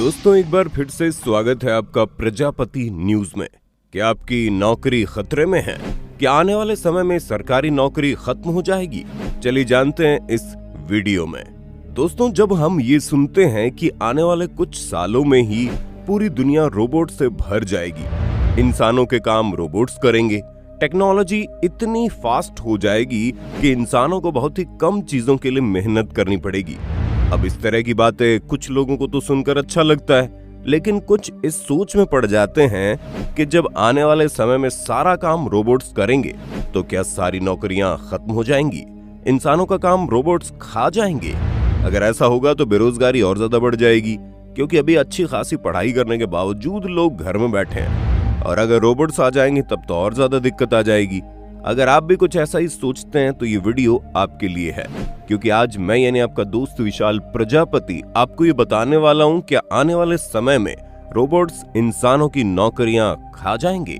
दोस्तों, एक बार फिर से स्वागत है आपका प्रजापति न्यूज में। क्या आपकी नौकरी खतरे में है? क्या आने वाले समय में सरकारी नौकरी खत्म हो जाएगी? चलिए जानते हैं इस वीडियो में। दोस्तों, जब हम ये सुनते हैं कि आने वाले कुछ सालों में ही पूरी दुनिया रोबोट से भर जाएगी, इंसानों के काम रोबोट्स करेंगे, टेक्नोलॉजी इतनी फास्ट हो जाएगी कि इंसानों को बहुत ही कम चीजों के लिए मेहनत करनी पड़ेगी। अब इस तरह की बातें कुछ लोगों को तो सुनकर अच्छा लगता है, लेकिन कुछ इस सोच में पड़ जाते हैं कि जब आने वाले समय में सारा काम रोबोट्स करेंगे तो क्या सारी नौकरियां खत्म हो जाएंगी, इंसानों का काम रोबोट्स खा जाएंगे। अगर ऐसा होगा तो बेरोजगारी और ज्यादा बढ़ जाएगी, क्योंकि अभी अच्छी खासी पढ़ाई करने के बावजूद लोग घर में बैठे हैं, और अगर रोबोट्स आ जाएंगे तब तो और ज्यादा दिक्कत आ जाएगी। अगर आप भी कुछ ऐसा ही सोचते हैं तो ये वीडियो आपके लिए है, क्योंकि आज मैं यानी आपका दोस्त विशाल प्रजापति आपको ये बताने वाला हूँ कि आने वाले समय में रोबोट्स इंसानों की नौकरियां खा जाएंगे।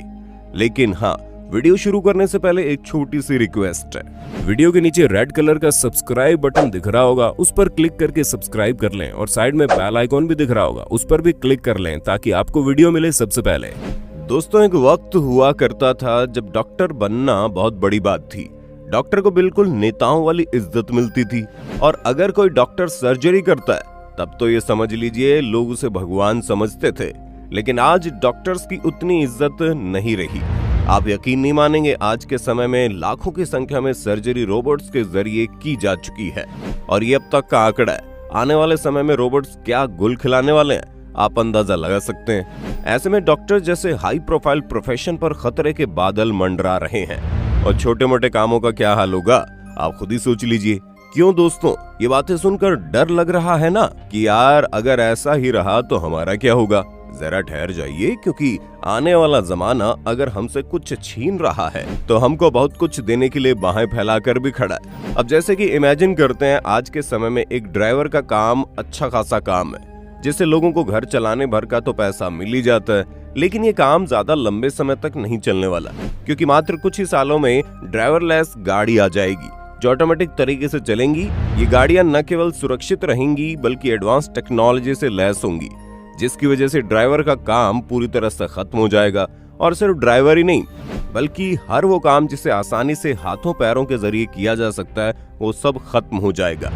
लेकिन हाँ, वीडियो शुरू करने से पहले एक छोटी सी रिक्वेस्ट है। वीडियो के नीचे रेड कलर का सब्सक्राइब बटन दिख रहा होगा, उस पर क्लिक करके सब्सक्राइब कर लें, और साइड में बेल आइकॉन भी दिख रहा होगा, उस पर भी क्लिक कर लें ताकि आपको वीडियो मिले सबसे पहले। दोस्तों, एक वक्त हुआ करता था जब डॉक्टर बनना बहुत बड़ी बात थी। डॉक्टर को बिल्कुल नेताओं वाली इज्जत मिलती थी, और अगर कोई डॉक्टर सर्जरी करता है तब तो ये समझ लीजिए लोग उसे भगवान समझते थे। लेकिन आज डॉक्टर्स की उतनी इज्जत नहीं रही। आप यकीन नहीं मानेंगे, आज के समय में लाखों की संख्या में सर्जरी रोबोट्स के जरिए की जा चुकी है, और ये अब तक का आंकड़ा है। आने वाले समय में रोबोट्स क्या गुल खिलाने वाले हैं आप अंदाजा लगा सकते हैं। ऐसे में डॉक्टर जैसे हाई प्रोफाइल प्रोफेशन पर खतरे के बादल मंडरा रहे हैं, और छोटे मोटे कामों का क्या हाल होगा आप खुद ही सोच लीजिए। क्यों दोस्तों, ये बातें सुनकर डर लग रहा है ना कि यार अगर ऐसा ही रहा तो हमारा क्या होगा? जरा ठहर जाइए, क्योंकि आने वाला जमाना अगर हमसे कुछ छीन रहा है तो हमको बहुत कुछ देने के लिए बाहें फैलाकर भी खड़ा है। अब जैसे कि इमेजिन करते हैं, आज के समय में एक ड्राइवर का काम अच्छा खासा काम है, जिससे लोगों को घर चलाने भर का तो पैसा मिल ही जाता है। लेकिन ये काम ज्यादा लंबे समय तक नहीं चलने वाला, क्योंकि मात्र कुछ ही सालों में ड्राइवरलेस गाड़ी आ जाएगी जो ऑटोमेटिक तरीके से चलेंगी। ये गाड़ियां न केवल सुरक्षित रहेंगी बल्कि एडवांस टेक्नोलॉजी से लैस होंगी, जिसकी वजह से ड्राइवर का काम पूरी तरह से खत्म हो जाएगा। और सिर्फ ड्राइवर ही नहीं, बल्कि हर वो काम जिसे आसानी से हाथों पैरों के जरिए किया जा सकता है वो सब खत्म हो जाएगा।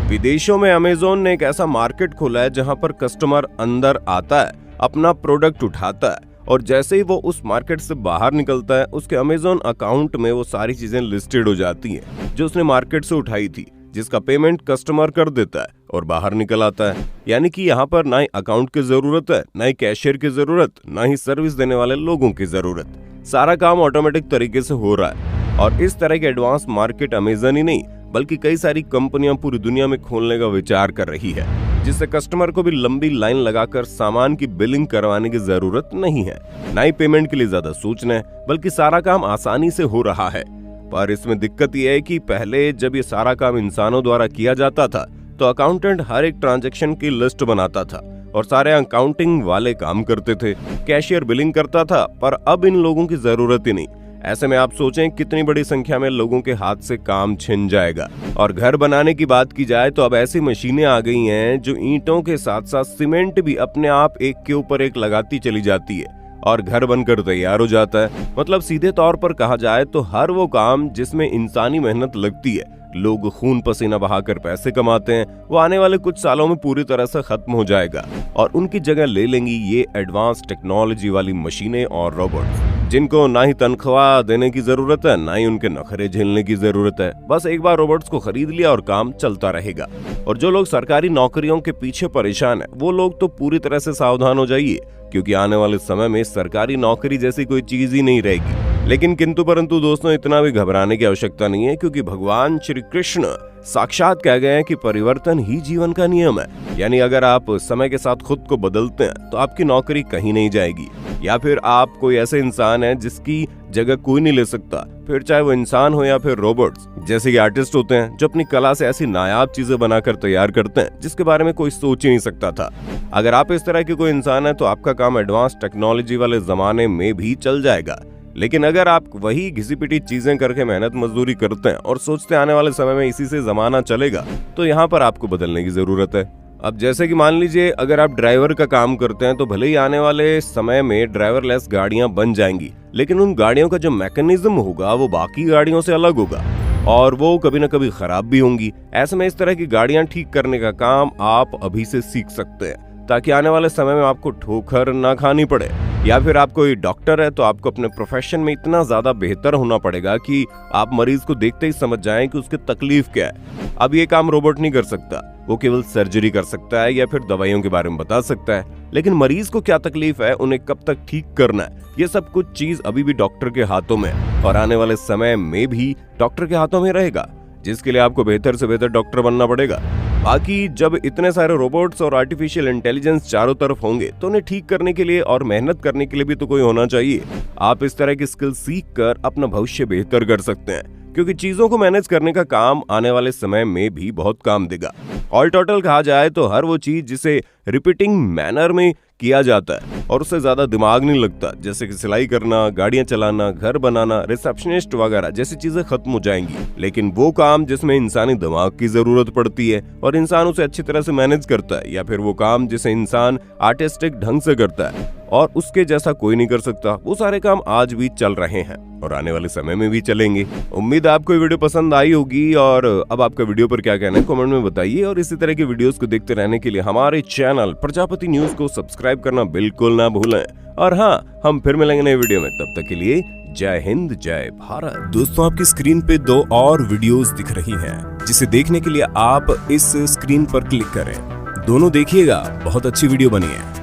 विदेशों में अमेज़न ने एक ऐसा मार्केट खोला है जहां पर कस्टमर अंदर आता है, अपना प्रोडक्ट उठाता है, और जैसे ही वो उस मार्केट से बाहर निकलता है उसके अमेज़न अकाउंट में वो सारी चीजें लिस्टेड हो जाती हैं जो उसने मार्केट से उठाई थी, जिसका पेमेंट कस्टमर कर देता है और बाहर निकल आता है। यानी कि यहाँ पर ना ही अकाउंट की जरूरत है, ना ही कैशियर की जरूरत, ना ही सर्विस देने वाले लोगों की जरूरत। सारा काम ऑटोमेटिक तरीके से हो रहा है, और इस तरह के एडवांस मार्केट अमेज़न ही नहीं बल्कि कई सारी कंपनियां पूरी दुनिया में खोलने का विचार कर रही है, जिससे कस्टमर को भी लंबी लाइन लगाकर सामान की बिलिंग करवाने की जरूरत नहीं है, ना ही पेमेंट के लिए ज्यादा सोचना है, बल्कि सारा काम आसानी से हो रहा है। पर इसमें दिक्कत यह है कि पहले जब ये सारा काम इंसानों द्वारा किया जाता था तो अकाउंटेंट हर एक ट्रांजैक्शन की लिस्ट बनाता था और सारे अकाउंटिंग वाले काम करते थे, कैशियर बिलिंग करता था। पर अब इन लोगों की जरूरत ही नहीं। ऐसे में आप सोचें कितनी बड़ी संख्या में लोगों के हाथ से काम छिन जाएगा। और घर बनाने की बात की जाए तो अब ऐसी मशीनें आ गई हैं जो ईंटों के साथ साथ सीमेंट भी अपने आप एक के ऊपर एक लगाती चली जाती है और घर बनकर तैयार हो जाता है। मतलब सीधे तौर पर कहा जाए तो हर वो काम जिसमें इंसानी मेहनत लगती है, लोग खून पसीना बहाकर पैसे कमाते हैं, वो आने वाले कुछ सालों में पूरी तरह से खत्म हो जाएगा, और उनकी जगह ले लेंगी ये एडवांस टेक्नोलॉजी वाली मशीनें और रोबोट्स, जिनको ना ही तनख्वाह देने की जरूरत है, ना ही उनके नखरे झेलने की जरूरत है। बस एक बार रोबोट्स को खरीद लिया और काम चलता रहेगा। और जो लोग सरकारी नौकरियों के पीछे परेशान है, वो लोग तो पूरी तरह से सावधान हो जाइए, क्योंकि आने वाले समय में सरकारी नौकरी जैसी कोई चीज ही नहीं रहेगी। लेकिन किंतु परंतु दोस्तों, इतना भी घबराने की आवश्यकता नहीं है, क्योंकि भगवान श्री कृष्ण साक्षात कह गए हैं कि परिवर्तन ही जीवन का नियम है। यानी अगर आप समय के साथ खुद को बदलते हैं तो आपकी नौकरी कहीं नहीं जाएगी, या फिर आप कोई ऐसे इंसान है जिसकी जगह कोई नहीं ले सकता, फिर चाहे वो इंसान हो या फिर रोबोट्स। जैसे कि आर्टिस्ट होते हैं जो अपनी कला से ऐसी नायाब चीजें बनाकर तैयार करते हैं जिसके बारे में कोई सोच ही नहीं सकता था। अगर आप इस तरह के कोई इंसान है तो आपका काम एडवांस टेक्नोलॉजी वाले जमाने में भी चल जाएगा। लेकिन अगर आप वही घिसी पिटी चीजें करके मेहनत मजदूरी करते हैं और सोचते आने वाले समय में इसी से जमाना चलेगा, तो यहाँ पर आपको बदलने की जरूरत है। अब जैसे कि मान लीजिए अगर आप ड्राइवर का काम करते हैं तो भले ही आने वाले समय में ड्राइवरलेस गाड़ियां बन जाएंगी, लेकिन उन गाड़ियों का जो मैकेनिज्म होगा वो बाकी गाड़ियों से अलग होगा और वो कभी ना कभी खराब भी होंगी। ऐसे में इस तरह की गाड़ियां ठीक करने का काम आप अभी से सीख सकते हैं ताकि आने वाले समय में आपको ठोकर ना खानी पड़े। या फिर आप कोई डॉक्टर है तो आपको अपने प्रोफेशन में इतना ज्यादा बेहतर होना पड़ेगा कि आप मरीज को देखते ही समझ जाएं कि उसकी तकलीफ क्या है। अब ये काम रोबोट नहीं कर सकता, वो केवल सर्जरी कर सकता है या फिर दवाइयों के बारे में बता सकता है, लेकिन मरीज को क्या तकलीफ है, उन्हें कब तक ठीक करना है, ये सब कुछ चीज अभी भी डॉक्टर के हाथों में है और आने वाले समय में भी डॉक्टर के हाथों में रहेगा, जिसके लिए आपको बेहतर से बेहतर डॉक्टर बनना पड़ेगा। बाकी जब इतने सारे रोबोट्स और आर्टिफिशियल इंटेलिजेंस चारों तरफ होंगे तो उन्हें ठीक करने के लिए और मेहनत करने के लिए भी तो कोई होना चाहिए। आप इस तरह की स्किल सीख कर अपना भविष्य बेहतर कर सकते हैं, क्योंकि चीजों को मैनेज करने का काम आने वाले समय में भी बहुत काम देगा। ऑल टोटल कहा जाए तो हर वो चीज जिसे रिपीटिंग मैनर में किया जाता है और उससे ज्यादा दिमाग नहीं लगता, जैसे कि सिलाई करना, गाड़ियां चलाना, घर बनाना, रिसेप्शनिस्ट वगैरह जैसी चीजें खत्म हो जाएंगी, लेकिन वो काम जिसमें इंसानी दिमाग की जरूरत पड़ती है और इंसान उसे अच्छी तरह से मैनेज करता है, या फिर वो काम जिसे इंसान आर्टिस्टिक ढंग से करता है और उसके जैसा कोई नहीं कर सकता, वो सारे काम आज भी चल रहे हैं और आने वाले समय में भी चलेंगे। उम्मीद है आपको ये वीडियो पसंद आई होगी और अब आपका वीडियो पर क्या कहना है कमेंट में बताइए और इसी तरह की वीडियोस को देखते रहने के लिए हमारे चैनल प्रजापति न्यूज को सब्सक्राइब करना बिल्कुल ना भूलें। और हाँ, हम फिर मिलेंगे नए वीडियो में, तब तक के लिए जय हिंद जय भारत। दोस्तों, आपकी स्क्रीन पे 2 और वीडियोस दिख रही हैं, जिसे देखने के लिए आप इस स्क्रीन पर क्लिक करें। दोनों देखिएगा, बहुत अच्छी वीडियो बनी है।